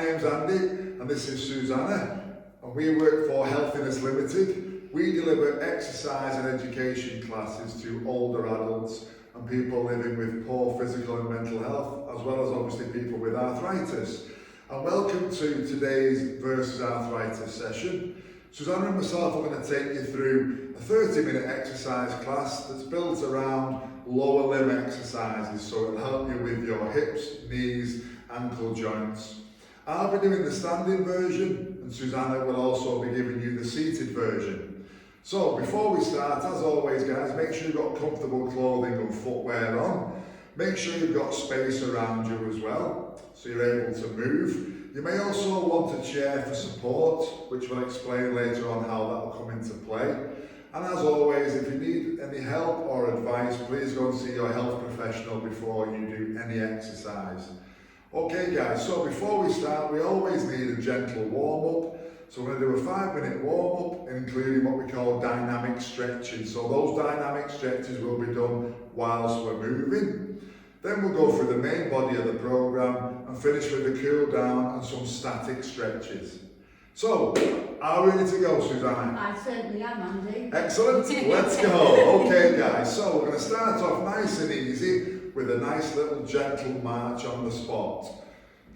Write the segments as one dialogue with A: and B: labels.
A: name's Andy and this is Susanna and we work for Healthiness Limited. We deliver exercise and education classes to older adults and people living with poor physical and mental health, as well as obviously people with arthritis. And welcome to today's Versus Arthritis session. Susanna and myself are going to take you through a 30-minute exercise class that's built around lower limb exercises, so it'll help you with your hips, knees, ankle joints. I'll be doing the standing version and Susanna will also be giving you the seated version. So before we start, as always guys, make sure you've got comfortable clothing and footwear on. Make sure you've got space around you as well, so you're able to move. You may also want a chair for support, which we'll explain later on how that will come into play. And as always, if you need any help or advice, please go and see your health professional before you do any exercise. Okay guys, so before we start, we always need a gentle warm-up. So we're going to do a 5-minute warm-up, including what we call dynamic stretching. So those dynamic stretches will be done whilst we're moving. Then we'll go through the main body of the programme and finish with a cool down and some static stretches. So, are we ready to go, Susanna?
B: I certainly am, Andy.
A: Excellent, let's go. Okay guys, so we're going to start off nice and easy with a nice little gentle march on the spot.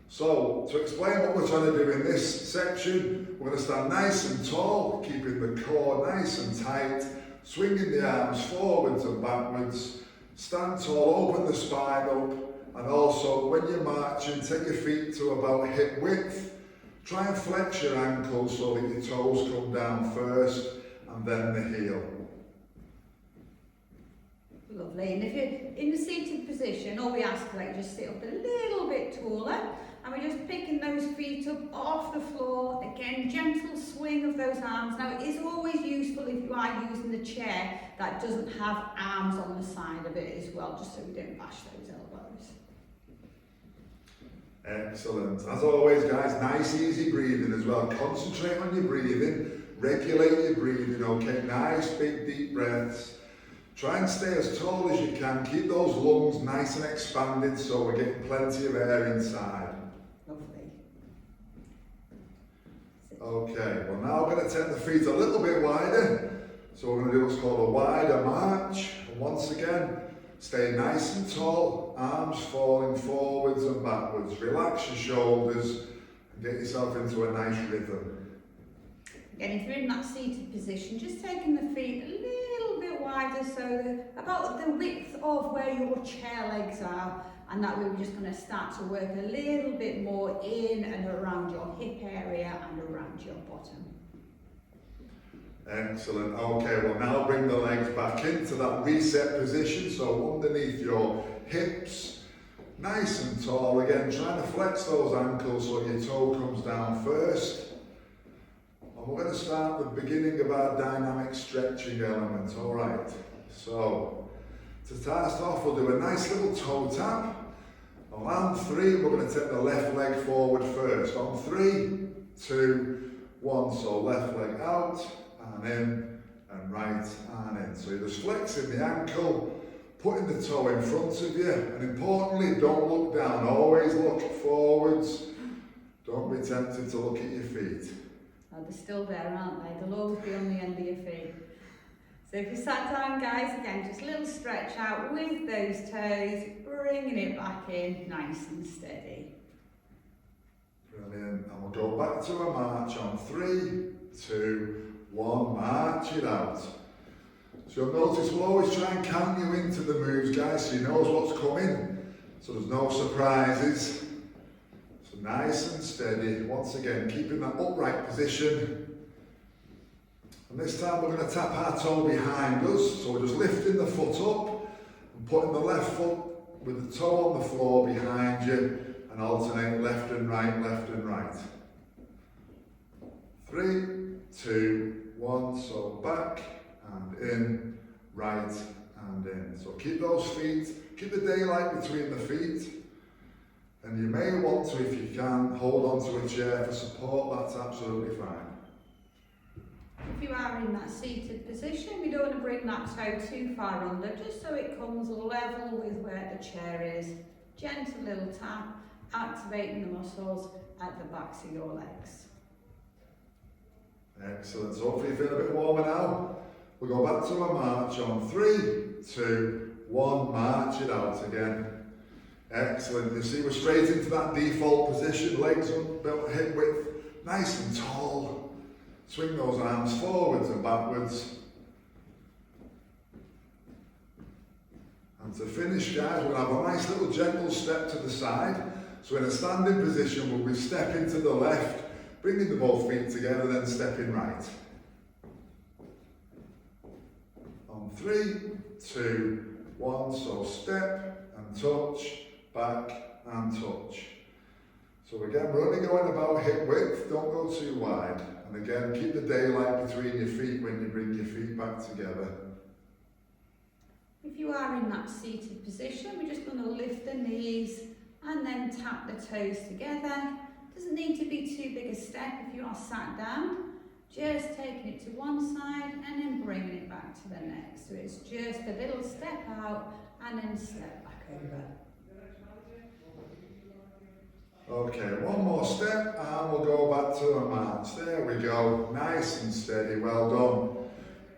A: So, to explain what we're trying to do in this section, we're going to stand nice and tall, keeping the core nice and tight, swinging the arms forwards and backwards. Stand tall, open the spine up, and also when you're marching, take your feet to about hip width. Try and flex your ankles so that your toes come down first, and then the heel.
B: Lovely, and if you're in the seated position, all we ask is that you just sit up a little bit taller, and we're just picking those feet up off the floor. Again, gentle swing of those arms. Now, it is always useful if you are using the chair that doesn't have arms on the side of it as well, just so we don't bash those elbows.
A: Excellent. As always, guys, nice, easy breathing as well. Concentrate on your breathing, regulate your breathing, okay? Nice, big, deep breaths. Try and stay as tall as you can. Keep those lungs nice and expanded so we're getting plenty of air inside.
B: Lovely.
A: Okay, well now we're going to take the feet a little bit wider. So we're going to do what's called a wider march. And once again, stay nice and tall, arms falling forwards and backwards. Relax your shoulders and get yourself into a nice rhythm.
B: Again, if you're in that seated position, just taking the feet a little bit wider, so about the width of where your chair legs are, and that way we're just going to start to work a little bit more in and around your hip area and around your bottom.
A: Excellent. Okay, well now bring the legs back into that reset position, so underneath your hips, nice and tall. Again, trying to flex those ankles so your toe comes down first. And we're going to start the beginning of our dynamic stretching element. All right, so to start off, we'll do a nice little toe tap. On 3, we're going to take the left leg forward first. On 3, 2, 1. So left leg out and in, and right and in. So you're just flexing the ankle, putting the toe in front of you, and importantly, don't look down. Always look forwards. Don't be tempted to look at your feet.
B: Oh, they're still there, aren't they? They'll always be on the end of your feet. So if you sat down, guys, again, just a little stretch out with those toes, bringing it back in, nice and steady.
A: Brilliant. And we'll go back to a march on 3, 2, 1. March it out. So you'll notice we'll always try and count you into the moves, guys, so you know what's coming. So there's no surprises. So nice and steady. Once again, keeping that upright position. And this time we're going to tap our toe behind us. So we're just lifting the foot up and putting the left foot with the toe on the floor behind you and alternate left and right, left and right. 3, 2, 1. So back and in, right and in. So keep those feet, keep the daylight between the feet. And you may want to, if you can, hold on to a chair for support. That's absolutely fine.
B: If you are in that seated position, we don't want to bring that toe too far under, just so it comes level with where the chair is. Gentle little tap, activating the muscles at the backs of your legs.
A: Excellent. So hopefully you feel a bit warmer now. We'll go back to a march on 3, 2, 1, march it out again. Excellent. You see we're straight into that default position, legs up, hip width, nice and tall. Swing those arms forwards and backwards. And to finish, guys, we'll have a nice little gentle step to the side. So in a standing position, we'll be stepping to the left, bringing the both feet together, then stepping right. On 3, 2, 1, so step and touch, back and touch. So again, we're only going about hip width, don't go too wide. And again, keep the daylight between your feet when you bring your feet back together.
B: If you are in that seated position, we're just going to lift the knees and then tap the toes together. Doesn't need to be too big a step if you are sat down. Just taking it to one side and then bringing it back to the next. So it's just a little step out and then step back over.
A: Okay, one more step and we'll go back to a march. There we go, nice and steady, well done.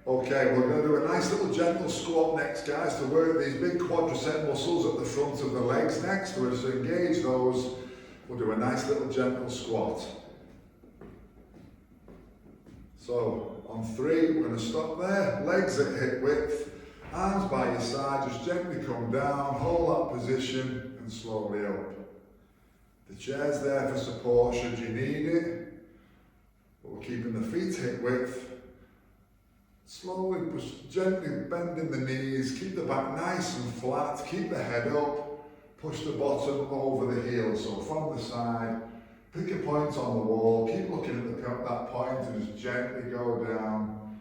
A: Okay, we're going to do a nice little gentle squat next, guys, to work these big quadricep muscles at the front of the legs next. We'll just engage those. We'll do a nice little gentle squat. So, on 3, we're going to stop there. Legs at hip width, arms by your side, just gently come down, hold that position and slowly up. The chair's there for support should you need it, but we're keeping the feet hip width. Slowly, gently bending the knees, keep the back nice and flat, keep the head up, push the bottom over the heels, so from the side, pick a point on the wall, keep looking at that point and just gently go down.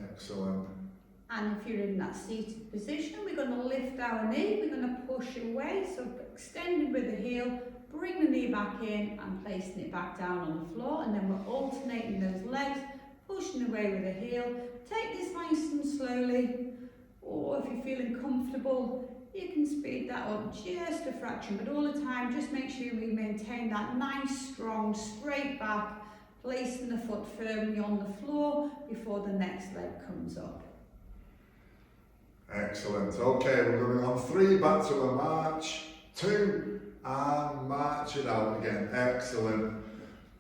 A: Excellent.
B: And if you're in that seated position, we're going to lift our knee, we're going to push away, so extending with the heel, bring the knee back in and placing it back down on the floor, and then we're alternating those legs, pushing away with the heel. Take this nice and slowly, or if you're feeling comfortable, you can speed that up just a fraction, but all the time just make sure we maintain that nice, strong, straight back, placing the foot firmly on the floor before the next leg comes up.
A: Excellent. Okay, we're going on 3, back to a march, 2, and march it out again. Excellent.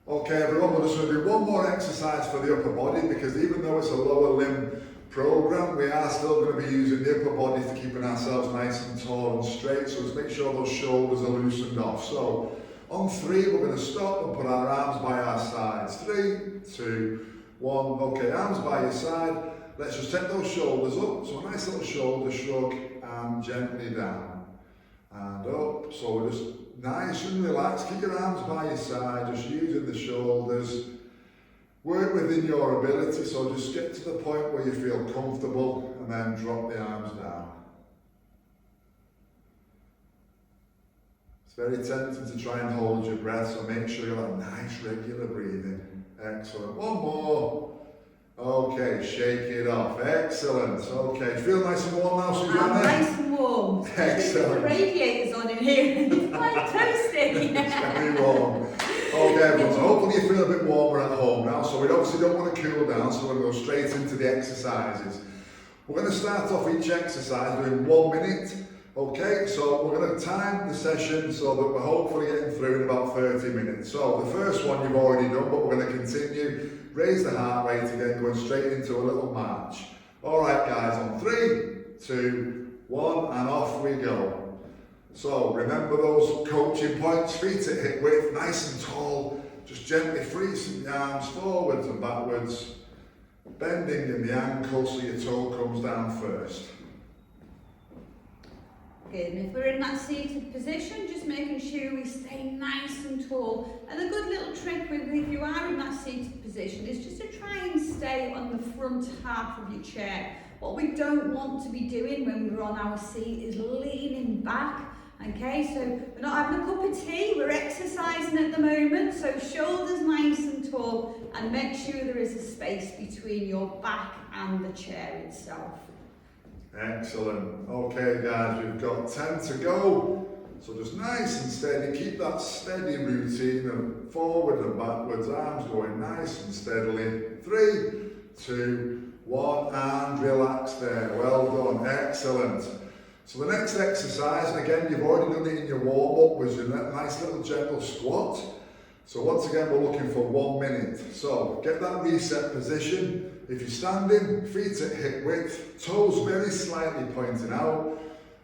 A: Okay, everyone, we're just going to do one more exercise for the upper body, because even though it's a lower limb program, we are still going to be using the upper body for keeping ourselves nice and tall and straight. So let's make sure those shoulders are loosened off. So on 3, we're going to stop and put our arms by our sides. 3, 2, 1. Okay, arms by your side. Let's just take those shoulders up. So a nice little shoulder shrug and gently down and up. So we're just nice and relaxed. Keep your arms by your side, just using the shoulders. Work within your ability, so just get to the point where you feel comfortable and then drop the arms down. It's very tempting to try and hold your breath, so make sure you have nice regular breathing. Excellent. One more. Okay, shake it off. Excellent. Okay, feel nice and warm now, Susanna?
B: I'm nice and warm.
A: Excellent.
B: The radiator's on in here and it's quite toasty.
A: It's very warm. Okay, everyone, so hopefully you feel a bit warmer at home now. So we obviously don't want to cool down, so we're going to go straight into the exercises. We're going to start off each exercise doing 1 minute. Okay, so we're going to time the session so that we're hopefully getting through in about 30 minutes. So the first one you've already done, but we're going to continue. Raise the heart rate again, going straight into a little march. All right, guys, on 3, 2, 1, and off we go. So remember those coaching points, feet at hip width, nice and tall. Just gently freezing the arms forwards and backwards, bending in the ankle so your toe comes down first.
B: Good, and if we're in that seated position, just making sure we stay nice and tall. And a good little trick with if you are in that seated position is just to try and stay on the front half of your chair. What we don't want to be doing when we're on our seat is leaning back. Okay, so we're not having a cup of tea, we're exercising at the moment, so shoulders nice and tall, and make sure there is a space between your back and the chair itself.
A: Excellent. Okay, guys, we've got 10 to go. So just nice and steady, keep that steady routine of forward and backwards, arms going nice and steadily. 3, 2, 1, and relax there. Well done, excellent. So the next exercise, again, you've already done it in your warm-up, was your nice little gentle squat. So once again, we're looking for 1 minute. So get that reset position. If you're standing, feet at hip width, toes very slightly pointing out,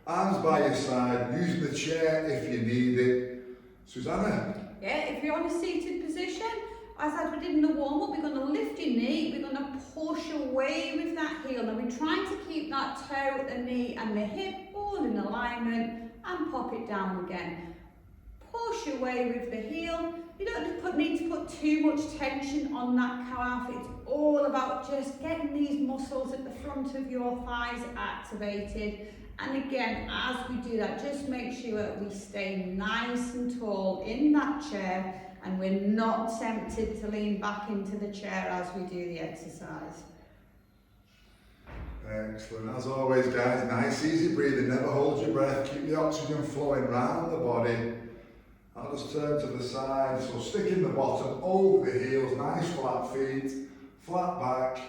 A: arms by your side, using the chair if you need it. Susanna?
B: Yeah, if you're on a seated position, as we did in the warm-up, we're going to lift your knee, we're going to push away with that heel. Now we're trying to keep that toe, the knee and the hip all in alignment and pop it down again. Push away with the heel. You don't need to put too much tension on that calf. It's all about just getting these muscles at the front of your thighs activated. And again, as we do that, just make sure we stay nice and tall in that chair and we're not tempted to lean back into the chair as we do the exercise.
A: Excellent. As always, guys, nice easy breathing, never hold your breath, keep the oxygen flowing round the body. I'll just turn to the side, so sticking the bottom over the heels, nice flat feet, flat back,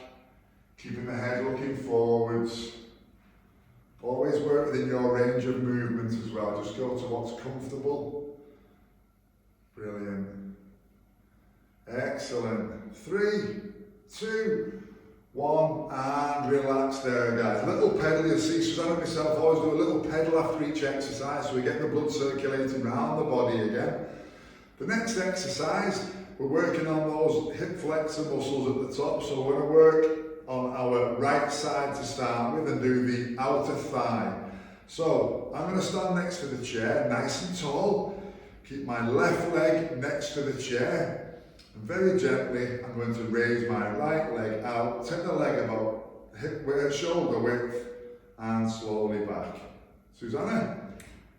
A: keeping the head looking forwards. Always work within your range of movement as well, just go to what's comfortable. Brilliant. Excellent. 3, 2, 1, and relax there, guys. Little pedal, you'll see Susanna and myself always do a little pedal after each exercise so we get the blood circulating around the body again. The next exercise, we're working on those hip flexor muscles at the top, so we're going to work on our right side to start with and do the outer thigh. So I'm going to stand next to the chair, nice and tall. Keep my left leg next to the chair. And very gently, I'm going to raise my right leg out, take the leg about hip width, shoulder width, and slowly back. Susanna?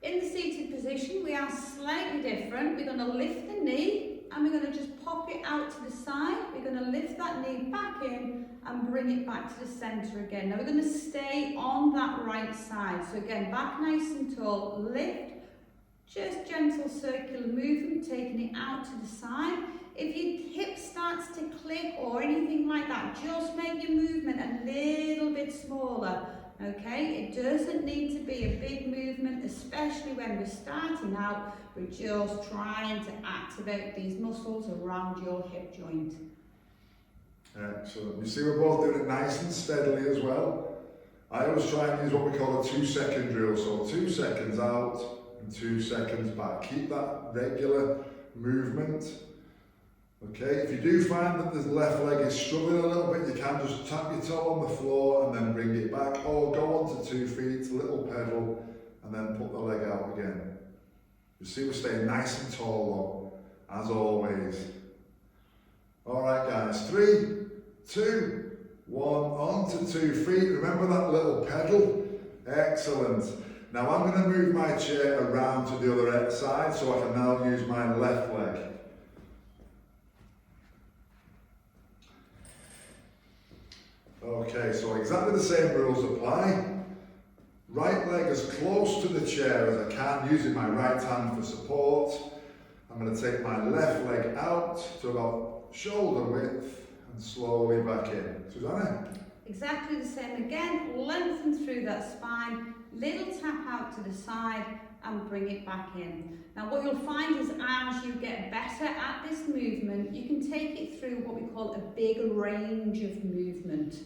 B: In the seated position, we are slightly different. We're going to lift the knee and we're going to just pop it out to the side. We're going to lift that knee back in and bring it back to the centre again. Now we're going to stay on that right side. So again, back nice and tall, lift, just gentle circular movement, taking it out to the side. If your hip starts to click or anything like that, just make your movement a little bit smaller, okay? It doesn't need to be a big movement, especially when we're starting out. We're just trying to activate these muscles around your hip joint.
A: Excellent. You see we're both doing it nice and steadily as well. I always try and use what we call a 2-second drill, so 2 seconds out and 2 seconds back. Keep that regular movement. Okay, if you do find that the left leg is struggling a little bit, you can just tap your toe on the floor and then bring it back, or go onto 2 feet, little pedal, and then put the leg out again. You see we're staying nice and tall though, as always. Alright guys, 3, 2, 1, onto 2 feet. Remember that little pedal? Excellent. Now I'm going to move my chair around to the other side so I can now use my left leg. Okay, so exactly the same rules apply. Right leg as close to the chair as I can, using my right hand for support. I'm going to take my left leg out to about shoulder width and slowly back in. Susanna?
B: Exactly the same again, lengthen through that spine, little tap out to the side and bring it back in. Now what you'll find is as you get better at this movement, you can take it through what we call a big range of movement.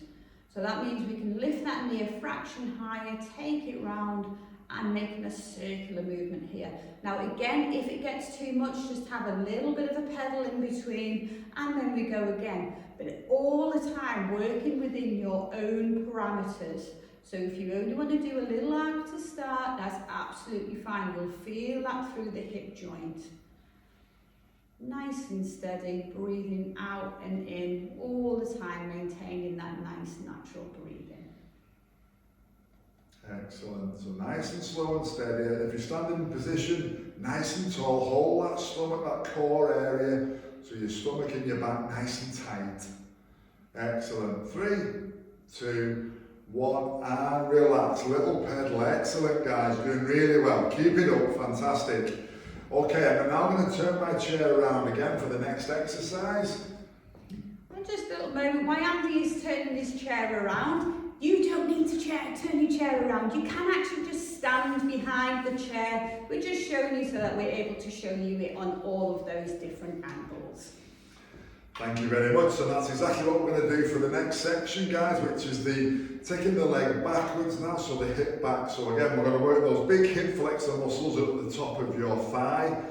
B: So that means we can lift that knee a fraction higher, take it round and making a circular movement here. Now again, if it gets too much, just have a little bit of a pedal in between and then we go again. But all the time working within your own parameters. So if you only want to do a little arc to start, that's absolutely fine. You'll feel that through the hip joint. Nice and steady, breathing out and in all the time, maintaining that nice natural breathing.
A: Excellent. So nice and slow and steady. If you're standing in position, nice and tall, hold that stomach, that core area, so your stomach and your back nice and tight. Excellent. 3, 2, one, and relax. Little pedal, excellent guys, doing really well. Keep it up, fantastic. Okay, I'm now going to turn my chair around again for the next exercise.
B: And just a little moment, while Andy is turning his chair around, you don't need to turn your chair around. You can actually just stand behind the chair. We're just showing you so that we're able to show you it on all of those different angles.
A: Thank you very much. So that's exactly what we're going to do for the next section, guys, which is taking the leg backwards now, so the hip back. So again, we're going to work those big hip flexor muscles at the top of your thigh.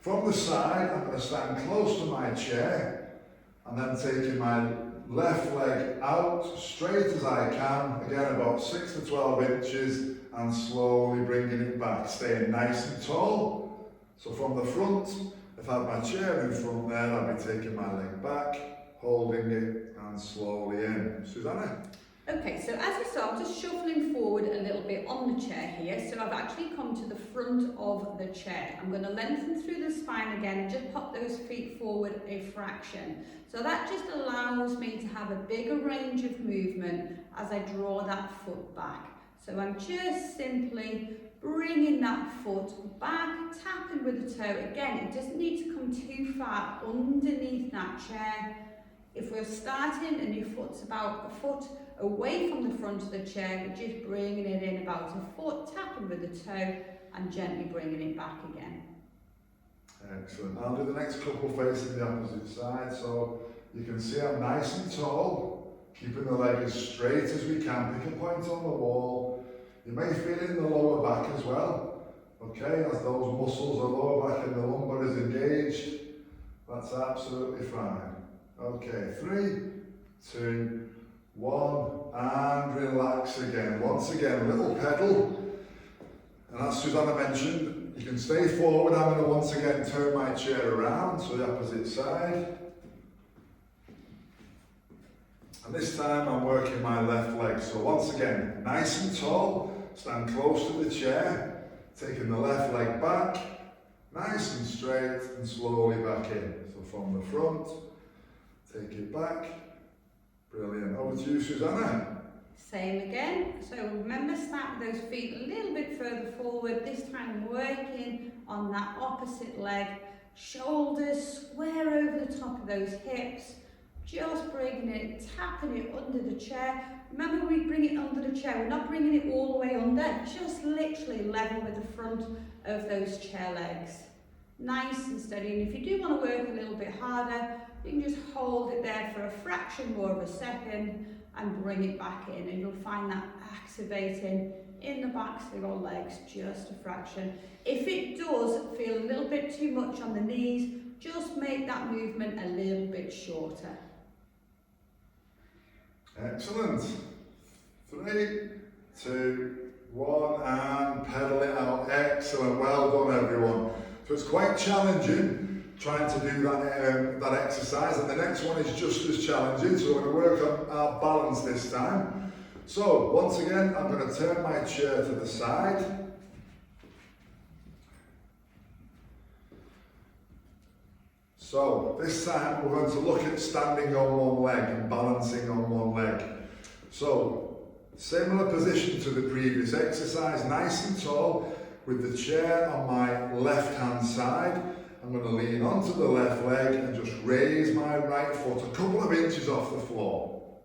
A: From the side, I'm going to stand close to my chair and then taking my left leg out straight as I can, again about 6 to 12 inches, and slowly bringing it back, staying nice and tall. So from the front, if I have my chair in front there, I'll be taking my leg back, holding it, and slowly in. Susanna?
B: Okay, so as you saw, I'm just shuffling forward a little bit on the chair here. So I've actually come to the front of the chair. I'm going to lengthen through the spine again and just pop those feet forward a fraction. So that just allows me to have a bigger range of movement as I draw that foot back. So I'm just simply bringing that foot back, tapping with the toe. Again, it doesn't need to come too far underneath that chair. If we're starting and your foot's about a foot away from the front of the chair, we're just bringing it in about a foot, tapping with the toe and gently bringing it back again.
A: Excellent. I'll do the next couple facing the opposite side. So you can see I'm nice and tall, keeping the leg as straight as we can. Pick a point on the wall. You may feel it in the lower back as well. Okay, as those muscles, the lower back and the lumbar is engaged. That's absolutely fine. Okay, 3, 2, 1, and relax again. Once again, little pedal. And as Susanna mentioned, you can stay forward. I'm going to once again turn my chair around, so the opposite side. And this time I'm working my left leg. So once again, nice and tall, stand close to the chair, taking the left leg back, nice and straight, and slowly back in. So from the front, take it back. Brilliant. Over to you, Susanna.
B: Same again. So remember, start with those feet a little bit further forward. This time working on that opposite leg. Shoulders square over the top of those hips. Just bringing it, tapping it under the chair. Remember, we bring it under the chair. We're not bringing it all the way under. Just literally level with the front of those chair legs. Nice and steady. And if you do want to work a little bit harder, you can just hold it there for a fraction more of a second and bring it back in, and you'll find that activating in the backs of your legs just a fraction. If it does feel a little bit too much on the knees, just make that movement a little bit shorter.
A: Excellent. 3, 2, 1, and pedal it out. Excellent. Well done, everyone. So it's quite challenging trying to do that exercise, and the next one is just as challenging, so we're going to work on our balance this time. So once again, I'm going to turn my chair to the side. So this time we're going to look at standing on one leg and balancing on one leg. So similar position to the previous exercise, nice and tall with the chair on my left hand side. I'm going to lean onto the left leg and just raise my right foot a couple of inches off the floor.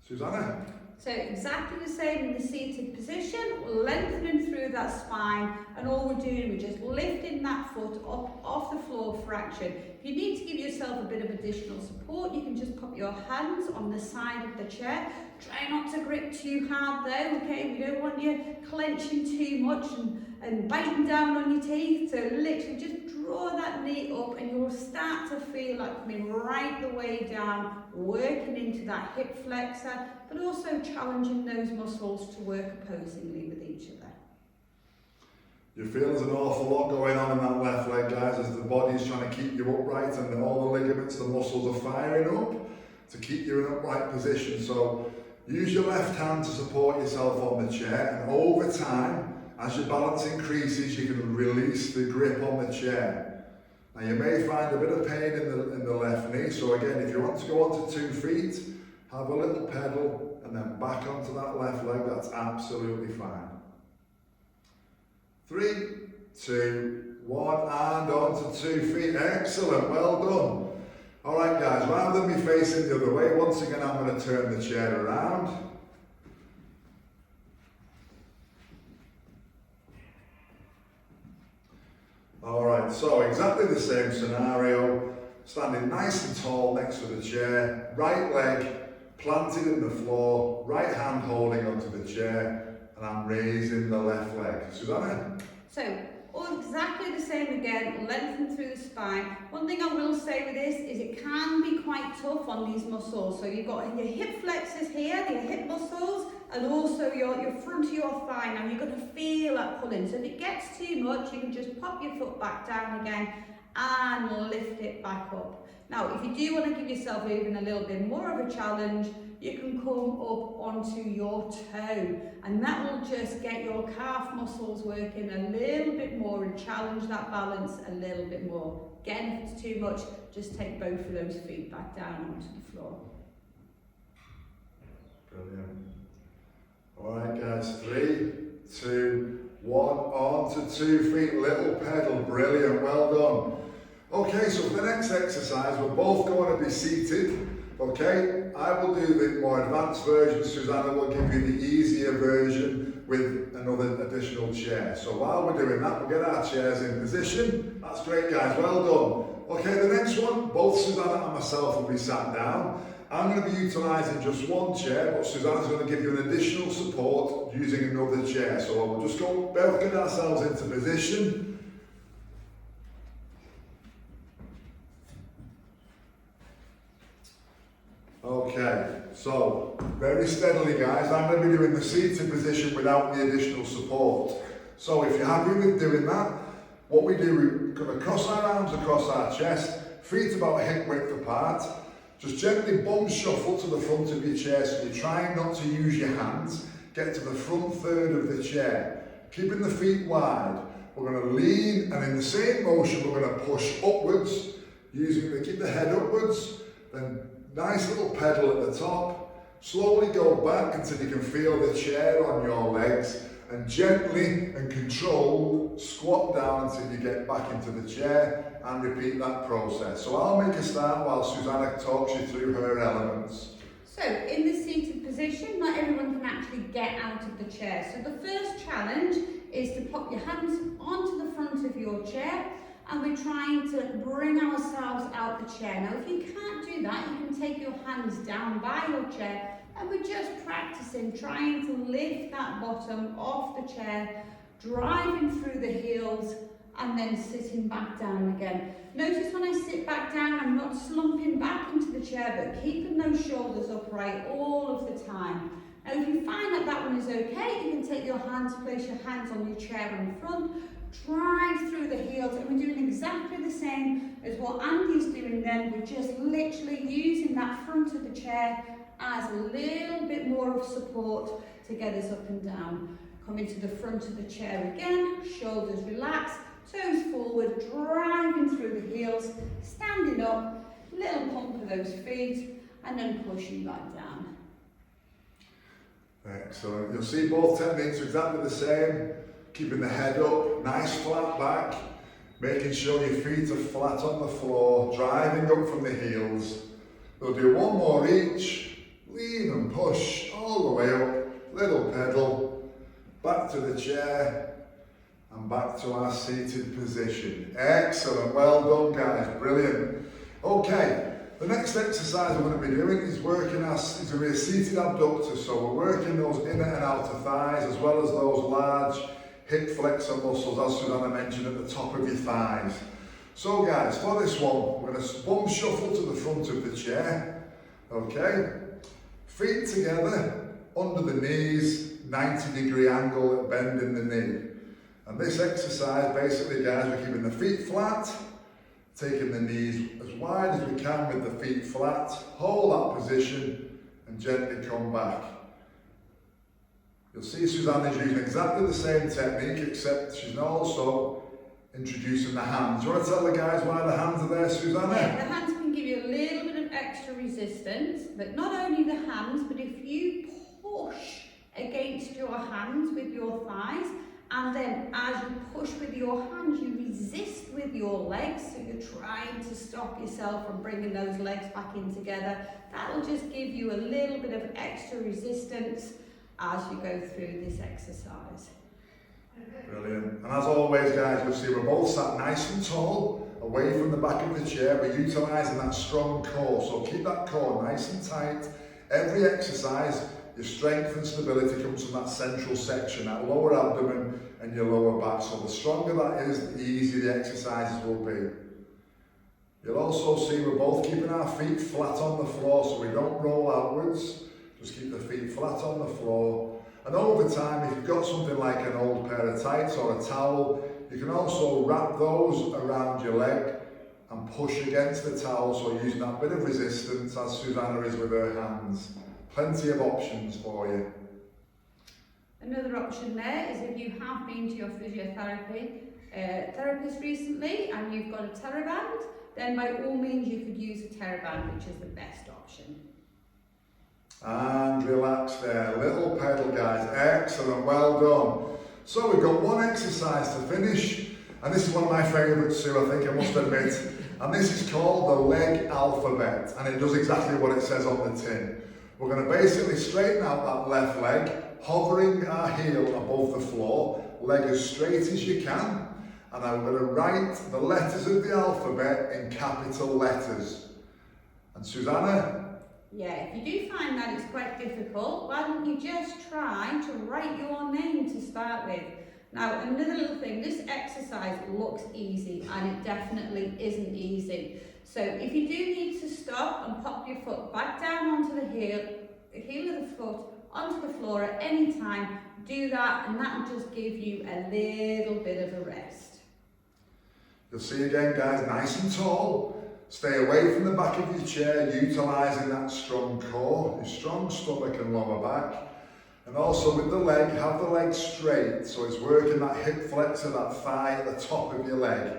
A: Susanna?
B: So exactly the same in the seated position, lengthening through that spine, and all we're doing, we're just lifting that foot up off the floor fraction. If you need to give yourself a bit of additional support, you can just put your hands on the side of the chair. Try not to grip too hard though, okay? We don't want you clenching too much and biting down on your teeth. So literally just draw that knee up and you'll start to feel like coming right the way down, working into that hip flexor, but also challenging those muscles to work opposingly with each other.
A: You feel there's an awful lot going on in that left leg, guys, as the body's trying to keep you upright and all the ligaments, the muscles are firing up to keep you in an upright position. So use your left hand to support yourself on the chair, and over time, as your balance increases, you can release the grip on the chair. Now you may find a bit of pain in the left knee, so again, if you want to go onto 2 feet, have a little pedal and then back onto that left leg, that's absolutely fine. 3, 2, 1, and onto 2 feet. Excellent, well done. Alright guys, rather than me facing the other way, once again I'm going to turn the chair around. Alright, so exactly the same scenario, standing nice and tall next to the chair, right leg planted in the floor, right hand holding onto the chair, and I'm raising the left leg. Susanna?
B: So, all exactly the same again, lengthen through the spine. One thing I will say with this is it can be quite tough on these muscles. So you've got your hip flexors here, your hip muscles, and also your front of your thigh. Now you're going to feel that pulling. So if it gets too much, you can just pop your foot back down again and lift it back up. Now, if you do want to give yourself even a little bit more of a challenge, you can come up onto your toe, and that will just get your calf muscles working a little bit more and challenge that balance a little bit more. Again, if it's too much, just take both of those feet back down onto the floor.
A: Brilliant. Alright guys, 3, 2, 1, onto 2 feet, little pedal, brilliant, well done. Okay, so for the next exercise, we're both going to be seated. Okay, I will do the more advanced version, Susanna will give you the easier version with another additional chair. So while we're doing that, we'll get our chairs in position. That's great guys, well done. Okay, the next one, both Susanna and myself will be sat down. I'm going to be utilising just one chair, but Susanna's going to give you an additional support using another chair. So we'll just both get ourselves into position. Okay, so very steadily guys, I'm going to be doing the seated position without the additional support. So if you're happy with doing that, what we do, we're going to cross our arms across our chest, feet about hip width apart, just gently bum shuffle to the front of your chair so you're trying not to use your hands, get to the front third of the chair, keeping the feet wide. We're going to lean and in the same motion we're going to push upwards, keep the head upwards, then nice little pedal at the top, slowly go back until you can feel the chair on your legs and gently and controlled squat down until you get back into the chair and repeat that process. So I'll make a start while Susanna talks you through her elements.
B: So in the seated position, not everyone can actually get out of the chair. So the first challenge is to pop your hands onto the front of your chair, and we're trying to bring ourselves out the chair. Now, if you can't do that, you can take your hands down by your chair, and we're just practicing trying to lift that bottom off the chair, driving through the heels, and then sitting back down again. Notice when I sit back down, I'm not slumping back into the chair, but keeping those shoulders upright all of the time. Now, if you find that that one is okay, you can take your hands, place your hands on your chair in front, drive through the heels, and we're doing exactly the same as what Andy's doing then. We're just literally using that front of the chair as a little bit more of support to get us up and down. Coming to the front of the chair again, shoulders relaxed, toes forward, driving through the heels, standing up, little pump of those feet, and then pushing back down.
A: Excellent. You'll see both techniques are exactly the same. Keeping the head up, nice flat back, making sure your feet are flat on the floor, driving up from the heels. We'll do one more each, lean and push all the way up, little pedal, back to the chair, and back to our seated position. Excellent, well done guys, brilliant. Okay, the next exercise we're going to be doing is working is going to be a seated abductor, so we're working those inner and outer thighs as well as those large hip flexor muscles, as Susanna mentioned, at the top of your thighs. So guys, for this one, we're going to bum shuffle to the front of the chair, okay? Feet together, under the knees, 90-degree angle at bend in the knee. And this exercise, basically guys, we're keeping the feet flat, taking the knees as wide as we can with the feet flat, hold that position, and gently come back. You'll see Susanna's using exactly the same technique, except she's also introducing the hands. Do you want to tell the guys why the hands are there, Susanna?
B: Yeah, the hands can give you a little bit of extra resistance, but not only the hands, but if you push against your hands with your thighs, and then as you push with your hands, you resist with your legs, so you're trying to stop yourself from bringing those legs back in together. That'll just give you a little bit of extra resistance as you go through this exercise.
A: Brilliant. And as always, guys, you'll see we're both sat nice and tall, away from the back of the chair. We're utilising that strong core, so keep that core nice and tight. Every exercise, your strength and stability comes from that central section, that lower abdomen and your lower back. So the stronger that is, the easier the exercises will be. You'll also see we're both keeping our feet flat on the floor, so we don't roll outwards. Just keep the feet flat on the floor. And over time, if you've got something like an old pair of tights or a towel, you can also wrap those around your leg and push against the towel, so using that bit of resistance as Susanna is with her hands. Plenty of options for you.
B: Another option there is if you have been to your physiotherapy therapist recently and you've got a TheraBand, then by all means you could use a TheraBand, which is the best option.
A: And relax there, little pedal, guys. Excellent, well done. So we've got one exercise to finish, and this is one of my favourites too, I think I must admit. And this is called the leg alphabet, and it does exactly what it says on the tin. We're going to basically straighten out that left leg, hovering our heel above the floor, leg as straight as you can, and I'm going to write the letters of the alphabet in capital letters. And Susanna?
B: Yeah, if you do find that it's quite difficult, why don't you just try to write your name to start with. Now, another little thing, this exercise looks easy, and it definitely isn't easy. So if you do need to stop and pop your foot back down onto the heel of the foot, onto the floor at any time, do that, and that will just give you a little bit of a rest.
A: You'll see again, guys, nice and tall. Stay away from the back of your chair, utilising that strong core, your strong stomach and lower back. And also with the leg, have the leg straight, so it's working that hip flexor, that thigh at the top of your leg.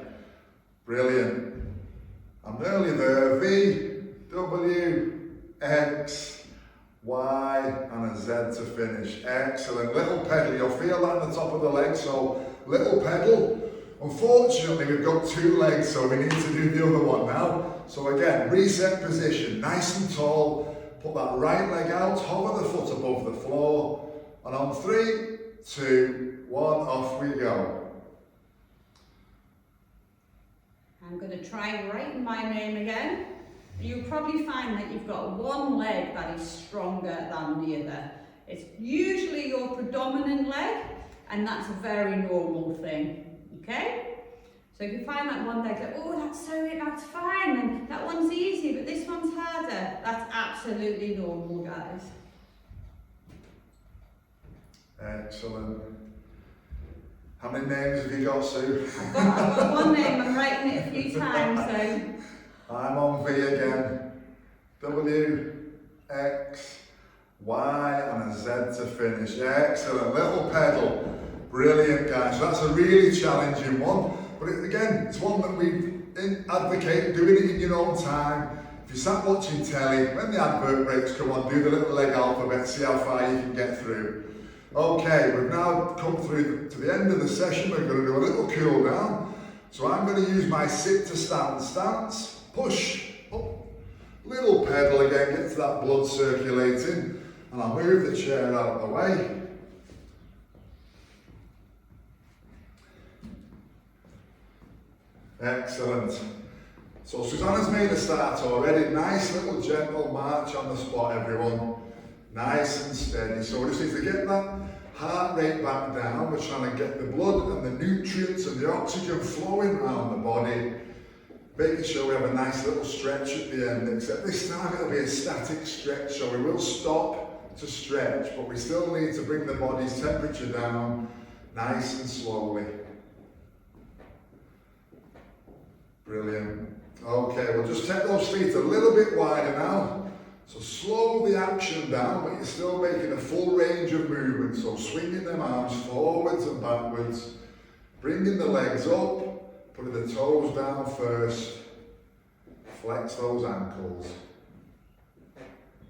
A: Brilliant. I'm nearly there. V, W, X, Y, and a Z to finish. Excellent. Little pedal. You'll feel that at the top of the leg, so little pedal. Unfortunately, we've got two legs, so we need to do the other one now. So again, reset position, nice and tall. Put that right leg out, hover the foot above the floor. And on 3, 2, 1, off we go.
B: I'm going to try writing my name again. You'll probably find that you've got one leg that is stronger than the other. It's usually your predominant leg, and that's a very normal thing. Okay? So if you find that one leg, like, oh, that's fine, and that one's easy, but this one's harder, that's absolutely normal, guys.
A: Excellent. How many names have you got, Sue?
B: I've got one name, I'm writing it a few times, so.
A: I'm on V again. W, X, Y, and a Z to finish. Excellent. Little pedal. Brilliant, guys. So that's a really challenging one. But again, it's one that we advocate doing it in your own time. If you sat watching telly, when the advert breaks come on, do the little leg alphabet, see how far you can get through. Okay, we've now come through to the end of the session. We're going to do a little cool down. So I'm going to use my sit to stand stance. Push up. Little pedal again, get to that blood circulating. And I'll move the chair out of the way. Excellent. So Susanna's made a start already. Nice little gentle march on the spot, everyone. Nice and steady. So we just need to get that heart rate back down. We're trying to get the blood and the nutrients and the oxygen flowing around the body. Making sure we have a nice little stretch at the end, except this time it'll be a static stretch, so we will stop to stretch, but we still need to bring the body's temperature down nice and slowly. Brilliant. Okay, we'll just take those feet a little bit wider now. So slow the action down, but you're still making a full range of movement. So swinging them arms forwards and backwards, bringing the legs up, putting the toes down first, flex those ankles.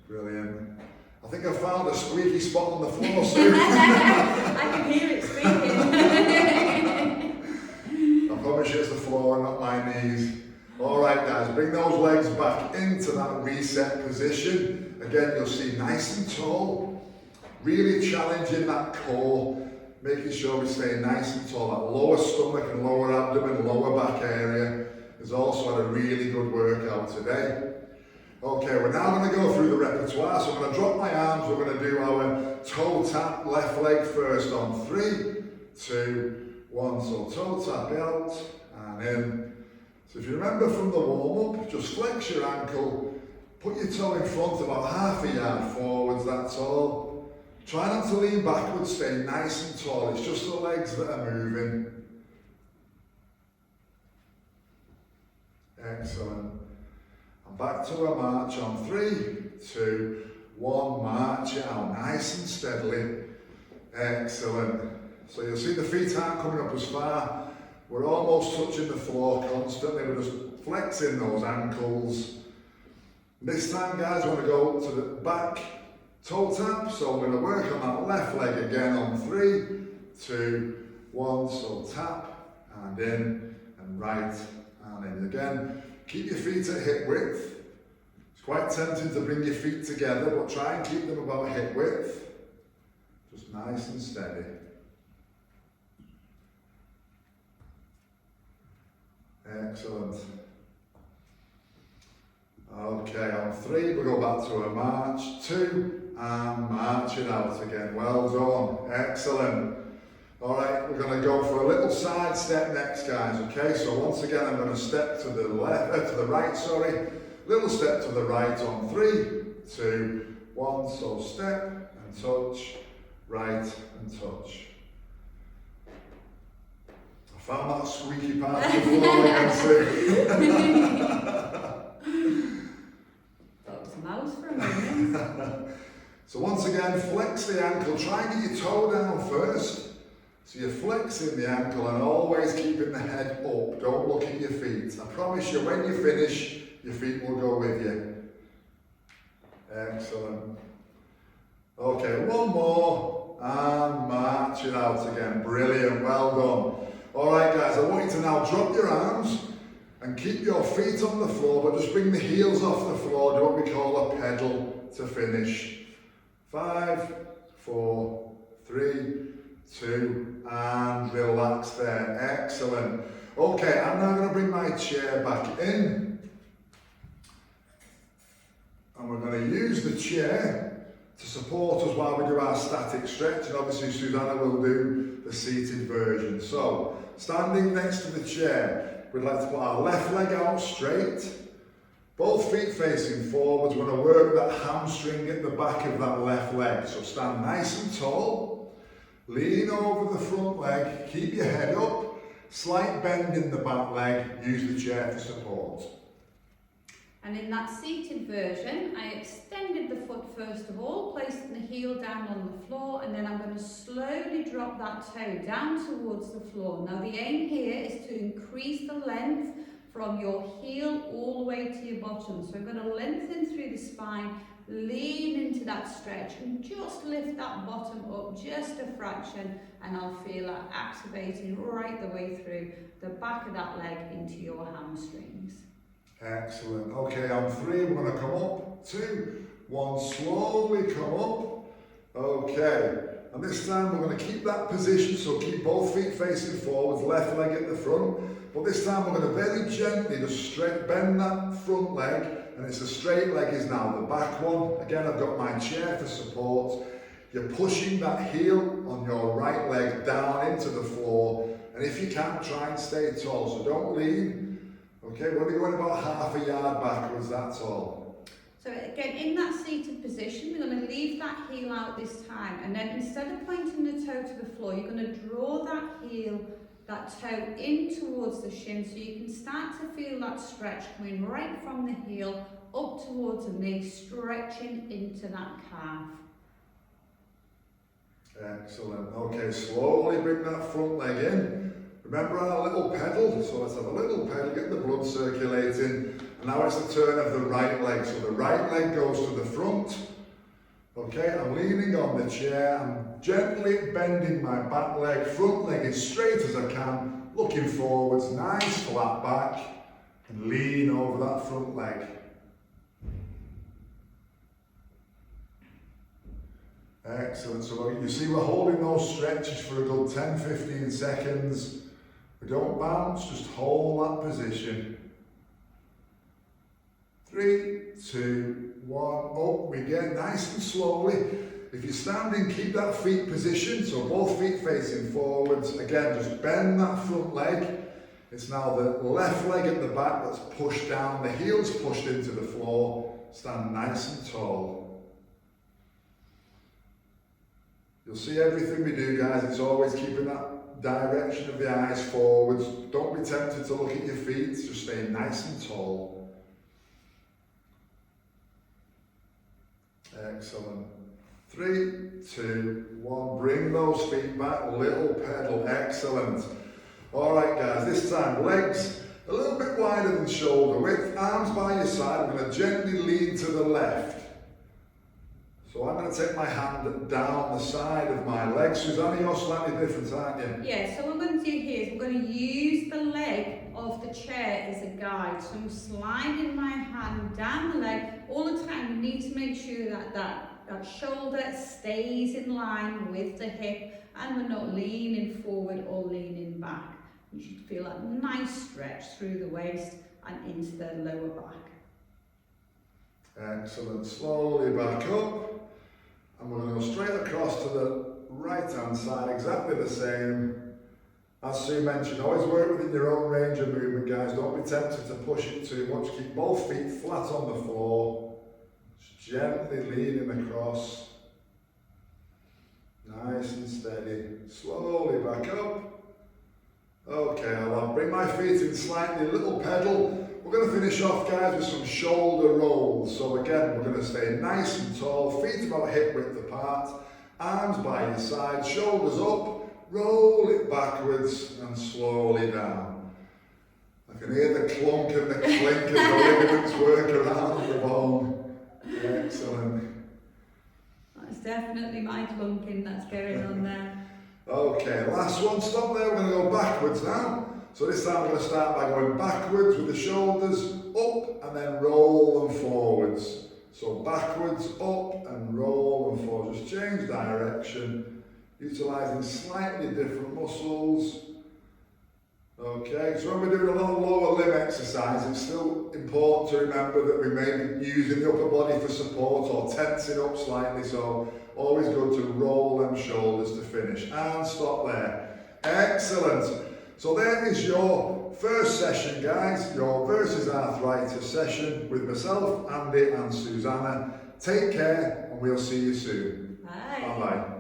A: Brilliant. I think I found a squeaky spot on the floor soon.
B: I can hear it squeaking.
A: I promise you it's the floor, not my knees. Alright guys, bring those legs back into that reset position. Again, you'll see nice and tall. Really challenging that core. Making sure we stay nice and tall. That lower stomach and lower abdomen, lower back area has also had a really good workout today. Okay, we're now going to go through the repertoire. So I'm going to drop my arms. We're going to do our toe tap left leg first on 3, 2, 1. So toe tap out and in. So if you remember from the warm up, just flex your ankle, put your toe in front about half a yard forwards, that's all. Try not to lean backwards, stay nice and tall. It's just the legs that are moving. Excellent. And back to a march on 3, 2, 1. March it out nice and steadily. Excellent. So you'll see the feet aren't coming up as far. We're almost touching the floor constantly. We're just flexing those ankles. This time, guys, we're going to go to the back toe tap. So we're going to work on that left leg again on 3, 2, 1. So tap and in and right and in again. Keep your feet at hip width. It's quite tempting to bring your feet together, but try and keep them about hip width. Just nice and steady. Excellent. Okay, on 3, we go back to a march, 2, and march it out again. Well done. Excellent. All right, we're going to go for a little side step next, guys. Okay, so once again, I'm going to step to the left, to the right, sorry. Little step to the right on 3, 2, 1. So step and touch, right and touch. Found that squeaky part of the floor again too.
B: That was a mouse for a moment.
A: So once again, flex the ankle. Try and get your toe down first. So you're flexing the ankle and always keeping the head up. Don't look at your feet. I promise you, when you finish, your feet will go with you. Excellent. Okay, one more and march it out again. Brilliant, well done. Alright guys, I want you to now drop your arms and keep your feet on the floor, but just bring the heels off the floor, do what we call a pedal to finish. 5, 4, 3, 2, and relax there. Excellent. Okay, I'm now going to bring my chair back in. And we're going to use the chair to support us while we do our static stretch, and obviously Susanna will do the seated version. So, standing next to the chair, we'd like to put our left leg out straight, both feet facing forwards. We're going to work that hamstring at the back of that left leg. So stand nice and tall, lean over the front leg, keep your head up, slight bend in the back leg, use the chair for support.
B: And in that seated version, I extended the foot first of all, placing the heel down on the floor, and then I'm going to slowly drop that toe down towards the floor. Now the aim here is to increase the length from your heel all the way to your bottom. So I'm going to lengthen through the spine, lean into that stretch, and just lift that bottom up just a fraction, and I'll feel that activating right the way through the back of that leg into your hamstrings.
A: Excellent. Okay, on 3, we're going to come up. 2, 1, slowly come up. Okay, and this time we're going to keep that position, so keep both feet facing forwards, left leg at the front. But this time we're going to very gently just bend that front leg, and it's a straight leg is now the back one. Again, I've got my chair for support. You're pushing that heel on your right leg down into the floor, and if you can, try and stay tall, so don't lean. Okay, we're only going about half a yard backwards, that's all.
B: So again, in that seated position, we're going to leave that heel out this time, and then instead of pointing the toe to the floor, you're going to draw that heel, that toe in towards the shin, so you can start to feel that stretch coming right from the heel up towards the knee, stretching into that calf.
A: Excellent. Okay, slowly bring that front leg in. Remember our little pedal, so let's have a little pedal, get the blood circulating, And now it's the turn of the right leg. So the right leg goes to the front. Okay, I'm leaning on the chair, I'm gently bending my back leg, front leg as straight as I can, looking forwards, nice flat back, and lean over that front leg. Excellent, so you see we're holding those stretches for a good 10-15 seconds. We don't bounce, just hold that position. 3, 2, 1, up we get nice and slowly. If you're standing, keep that feet position, so both feet facing forwards. Again, just bend that front leg. It's now the left leg at the back that's pushed down, the heel's pushed into the floor. Stand nice and tall. You'll see everything we do, guys, it's always keeping that direction of the eyes forwards. Don't be tempted to look at your feet, just stay nice and tall. Excellent. 3, 2, 1. Bring those feet back. Little pedal. Excellent. All right, guys. This time, legs a little bit wider than shoulder width. Arms by your side. I'm going to gently lean to the left. So I'm going to take my hand down the side of my leg. Susanna, you're slightly different, aren't you?
B: Yeah, so what I'm going to do here is I'm going to use the leg of the chair as a guide. So I'm sliding my hand down the leg. All the time we need to make sure that that shoulder stays in line with the hip and we're not leaning forward or leaning back. You should feel that nice stretch through the waist and into the lower back.
A: Excellent. Slowly back up. And we're going to go straight across to the right hand side, exactly the same. As Sue mentioned, always work within your own range of movement, guys. Don't be tempted to push it too much. Keep both feet flat on the floor. Just gently leaning across. Nice and steady. Slowly back up. Okay, I'll bring my feet in slightly, a little pedal. We're going to finish off, guys, with some shoulder rolls. So again, we're going to stay nice and tall, feet about hip width apart, arms by your side, shoulders up. Roll it backwards and slowly down. I can hear the clunk and the clink as the ligaments work around the bone. Excellent.
B: That's definitely my clunking that's going on there.
A: Okay, last one. Stop there. We're going to go backwards now. So this time we're going to start by going backwards with the shoulders up and then roll them forwards. So backwards, up and roll them forwards. Just change direction. Utilising slightly different muscles. Okay, so when we're doing a lot of lower limb exercise, it's still important to remember that we may be using the upper body for support or tensing up slightly, so always good to roll them shoulders to finish. And stop there. Excellent. So there is your first session, guys, your versus arthritis session with myself, Andy and Susanna. Take care and we'll see you soon.
B: Bye.
A: Bye-bye.